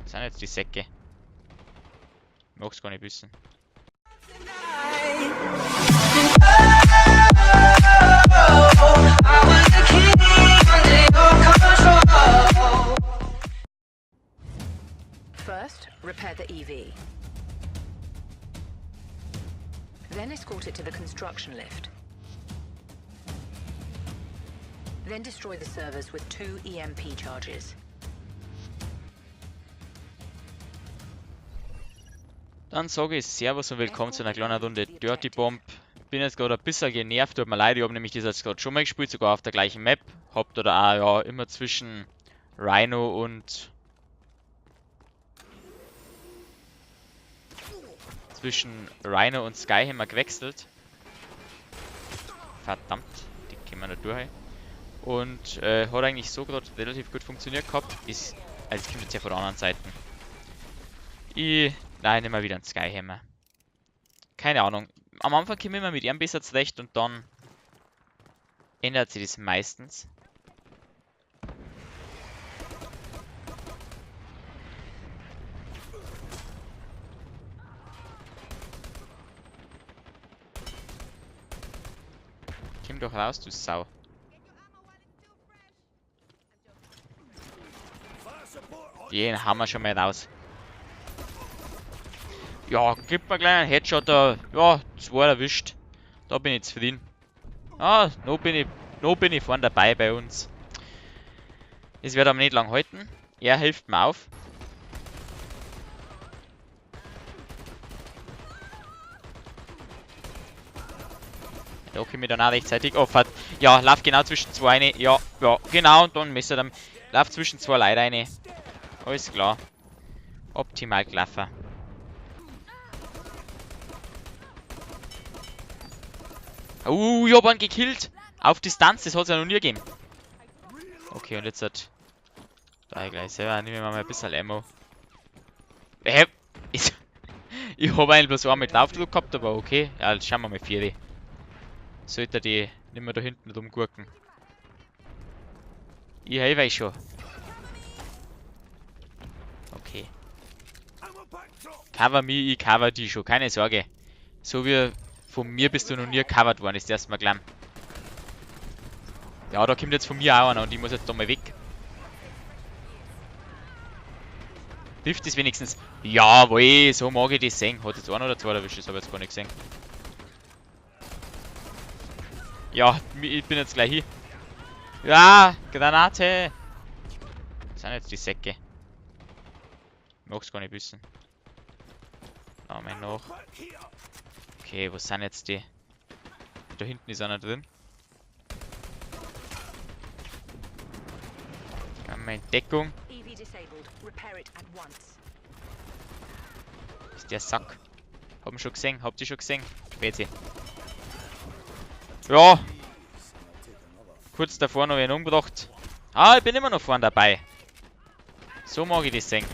Was sind jetzt die Säcke? Ich mag's gar nicht wissen. First, repair the EV. Then escort it to the construction lift. Then destroy the servers with 2 EMP charges. Dann sage ich Servus und willkommen zu einer kleinen Runde Dirty Bomb. Bin jetzt gerade ein bisschen genervt, tut mir leid, ich habe nämlich das jetzt gerade schon mal gespielt, sogar auf der gleichen Map. Hab da auch ja immer zwischen Rhino und Skyhammer gewechselt. Verdammt, die können wir nicht durch. Und hat eigentlich so gerade relativ gut funktioniert gehabt. Also es kommt jetzt ja von der anderen Seite. Nein, immer wieder ein Skyhammer. Keine Ahnung. Am Anfang komme ich immer mit ihm besser zurecht und dann ändert sich das meistens. Komm doch raus, du Sau. Den haben wir schon mal raus. Ja, gibt mir gleich einen Headshot da. Ja, 2 erwischt. Da bin ich zufrieden. Ah, noch bin ich vorne dabei bei uns. Es wird aber nicht lang halten. Er hilft mir auf. Da komme ich dann auch rechtzeitig. Oh, ja, lauf genau zwischen 2 rein. Ja, genau. Und dann messer dann. Lauf zwischen 2 Leute rein. Alles klar. Optimal gelaufen. Ich hab einen gekillt. Auf Distanz, das hat es ja noch nie gegeben. Okay, und jetzt hat... Da gleich selber, nehmen wir mal ein bisschen Ammo. Ich habe eigentlich bloß einen mit Laufdruck gehabt, aber okay. Ja, jetzt schauen wir mal 4. Sollte die nicht mehr da hinten rumgurken. Ich helfe euch schon. Okay. Cover me, ich cover die schon, keine Sorge. So wie... Von mir bist du noch nie covered worden, ist erstmal gleich. Ja, da kommt jetzt von mir auch einer und ich muss jetzt da mal weg. Trifft es wenigstens? Jawohl, so mag ich das sehen. Hat jetzt 1 oder 2 erwischt, das habe ich jetzt gar nicht gesehen. Ja, ich bin jetzt gleich hier. Ja, Granate! Das sind jetzt die Säcke. Ich mag's gar nicht wissen. Namen noch. Okay, wo sind jetzt die? Da hinten ist einer drin. Haben wir in Deckung. Ist der Sack. Haben schon gesehen? Habt ihr schon gesehen? Spezi. Ja. Kurz davor noch einen umgebracht. Ah, ich bin immer noch vorne dabei. So mag ich das sehen.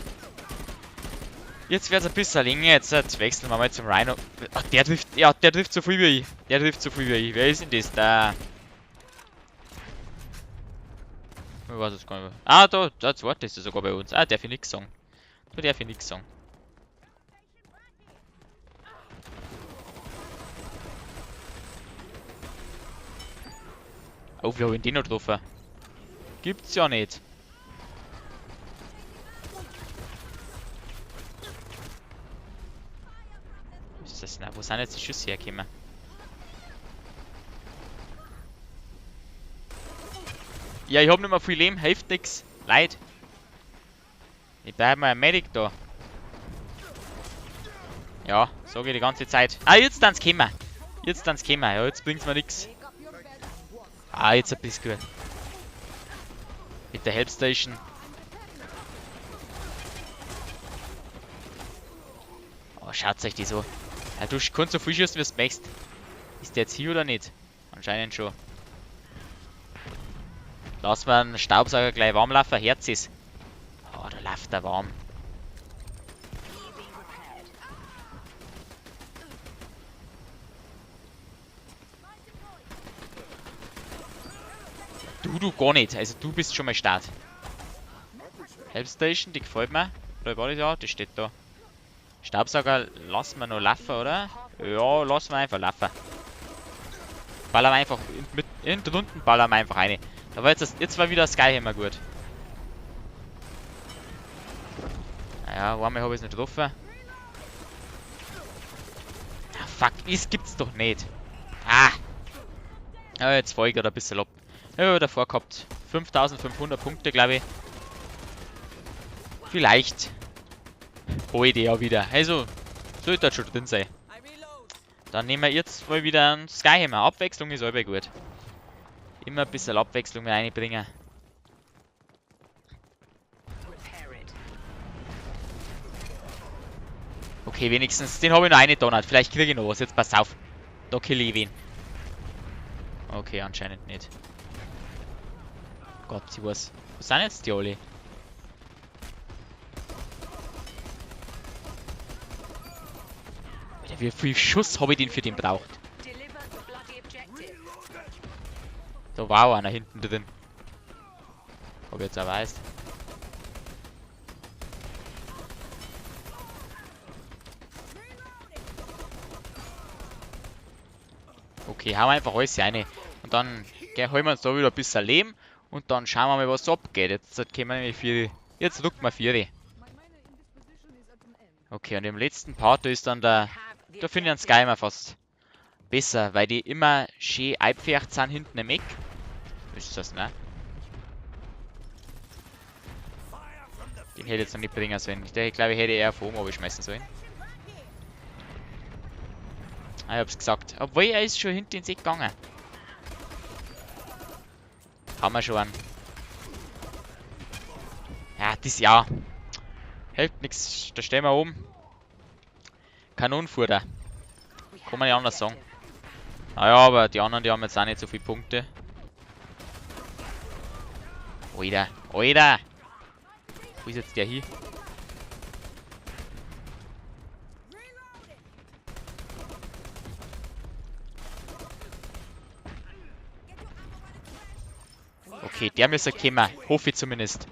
Jetzt wird es ein bisschen länger, jetzt wechseln wir mal zum Rhino. Ach, der trifft so viel wie ich. Der trifft so viel wie ich. Wer ist denn das? Da. Ich weiß es gar nicht. Ah, da zweite ist er sogar bei uns. Ah, darf ich nix sagen. Da darf ich nix sagen. Oh, wir haben den noch getroffen. Gibt's ja nicht. Wo sind jetzt die Schüsse hergekommen? Ja, ich hab nicht mehr viel Leben, hilft nix. Leid. Ich bleib mal ein Medic da. Ja, sage ich die ganze Zeit. Ah, jetzt dan's kommen. Jetzt dan's kommen. Ja, jetzt bringt's mir nix. Ah, jetzt ein bisschen gut. Mit der Help Station. Oh, schaut euch die so. Ja, du kannst so viel schießen, wie du möchtest. Ist der jetzt hier oder nicht? Anscheinend schon. Lass mal einen Staubsauger gleich warm laufen. Herz ist. Oh, da läuft der warm. Du gar nicht. Also du bist schon mal Start. Help Station, die gefällt mir. Oder war das ja? Das steht da. Staubsauger lassen wir noch laufen, oder? Ja, lassen wir einfach laufen. Ballern wir einfach mit unten ballern wir einfach rein. Da war jetzt war wieder Skyhammer gut. Naja, einmal habe ich es nicht getroffen. Ah, fuck, das gibt's doch nicht. Ah! Ja, jetzt fahre ich gerade ein bisschen ab. Ja, davor gehabt 5500 Punkte, glaube ich. Vielleicht. Hol ich die ja wieder. Also, sollte das schon drin sein. Dann nehmen wir jetzt mal wieder einen Skyhammer. Abwechslung ist immer gut. Immer ein bisschen Abwechslung mit reinbringen. Okay, wenigstens. Den habe ich noch eine Donut. Vielleicht kriege ich noch was. Jetzt pass auf. Da kill ich wen. Okay, anscheinend nicht. Gott, sie was. Was sind jetzt die alle? Alter, wie viel Schuss habe ich denn für den braucht? Da war auch einer hinten drin. Ob jetzt er weiß. Okay, hauen wir einfach alles rein. Und dann holen wir uns da wieder ein bisschen Leben. Und dann schauen wir mal, was abgeht. Jetzt können wir nämlich 4. Jetzt rücken wir 4. Okay, und im letzten Part, da ist dann der. Da finde ich den Skyhammer fast besser, weil die immer schön eingepfercht sind hinten im Eck. Ist das, ne? Den hätte ich jetzt noch nicht bringen sollen. Ich glaube, ich hätte eher auf oben schmeißen sollen. Ah, ich hab's gesagt. Obwohl, er ist schon hinten ins Eck gegangen. Haben wir schon einen. Ja, das ja. Hilft nichts. Da stehen wir oben. Kanonenfutter. Kann man nicht anders sagen. Naja, aber die anderen, die haben jetzt auch nicht so viele Punkte. Alter, Alter! Wo ist jetzt der hier? Okay, der müsste kommen. Hoffe ich zumindest.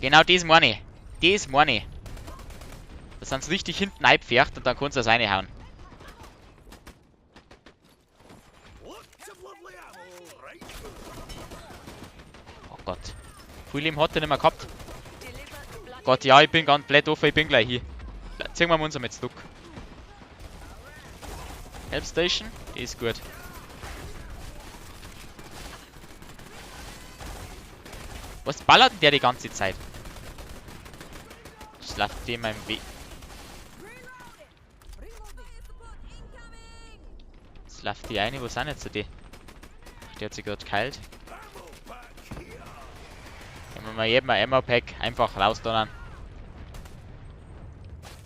Genau das meine ich. Das meine ich. Da sind sie richtig hinten eingepfercht und dann kannst du das reinhauen. Oh Gott. Viel Leben hat er nicht mehr gehabt. Gott, ja, ich bin komplett offen, ich bin gleich hier. Ziehen wir uns einmal zurück. Help Station, die ist gut. Was ballert denn der die ganze Zeit? Das läuft dem im Weg. Das läuft die eine, wo sind jetzt so die? Der hat sich gerade geheilt. Nehmen wir mal eben ein Ammo-Pack einfach rausdonnern.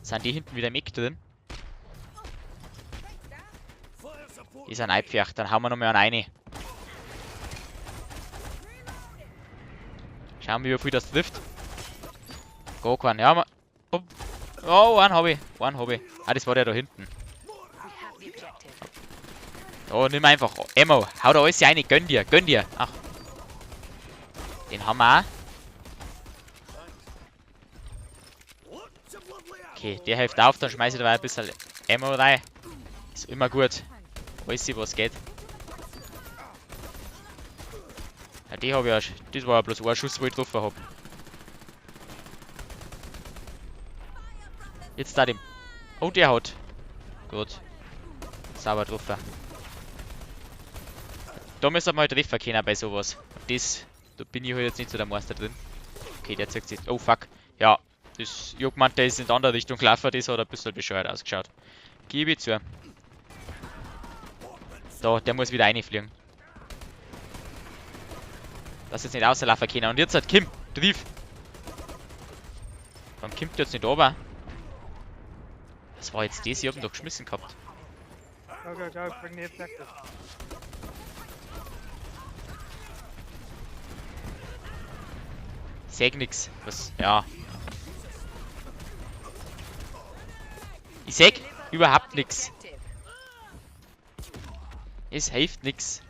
Sind die hinten wieder im Eck drin? Die sind eingepfercht, dann hauen wir nochmal einen rein. Schauen wir, wie viel das trifft. Gar keinen, ja, man. Oh, einen habe ich. Einen habe ich. Ah, das war der da hinten. Oh, nimm einfach Ammo. Hau da alles rein, gönn dir, gönn dir. Ach. Den haben wir auch. Okay, der hilft auf, dann schmeiße ich da ein bisschen Ammo rein. Ist immer gut. Alles, was geht. Ja, die habe ich ja. Das war ja bloß ein Schuss, wo ich getroffen habe. Jetzt da dem. Oh, der hat. Gut. Sauber getroffen. Da müssen wir mal treffen können bei sowas. Und das. Da bin ich halt jetzt nicht so der Meister drin. Okay, der zeigt sich. Oh fuck. Ja. Das Jogmann, der ist in die andere Richtung gelaufen. Das hat ein bisschen bescheuert ausgeschaut. Gebe ich zu. Da, der muss wieder reinfliegen. Dass jetzt nicht rauslaufen können. Und jetzt hat Kim. Trief. Warum kommt der jetzt nicht runter? Was war jetzt das? Ich hab ihn doch geschmissen gehabt. Go, go, go, bring the objective. Sag nix. Was? Ja. Ich sag überhaupt nix. Es hilft nix.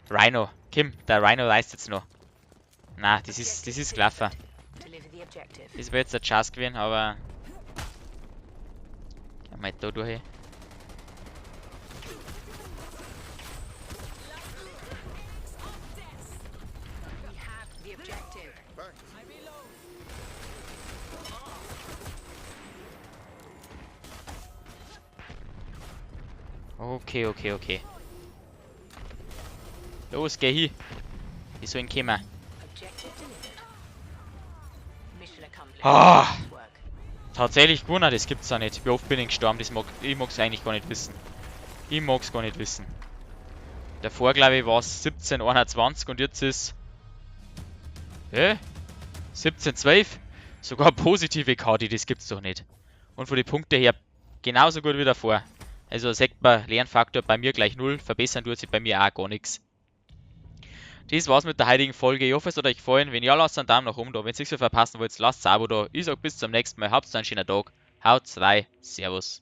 Rhino. Kim, der Rhino reißt jetzt noch. Na, das ist gelaufen. Deliver the objective. Das wäre jetzt eine Chance gewesen, aber... Gehen wir da durch. We have the objective. Okay. Los, geh hin. Die sollen kommen. Objective delivered. Mission accomplished. Ah. Nice work. Tatsächlich gewonnen, das gibt's ja nicht. Wie oft bin ich gestorben, ich mag's eigentlich gar nicht wissen. Davor, glaube ich, war es 17:21 und jetzt ist... 17:12? Sogar positive KD, das gibt's doch nicht. Und von den Punkten her genauso gut wie davor. Also sagt man, Lernfaktor bei mir gleich 0, verbessern tut sich bei mir auch gar nichts. Das war's mit der heutigen Folge. Ich hoffe, es hat euch gefallen. Wenn ja, lasst einen Daumen nach oben da. Wenn ihr nichts mehr verpassen wollt, lasst ein Abo da. Ich sag bis zum nächsten Mal. Habt einen schönen Tag. Haut rein. Servus.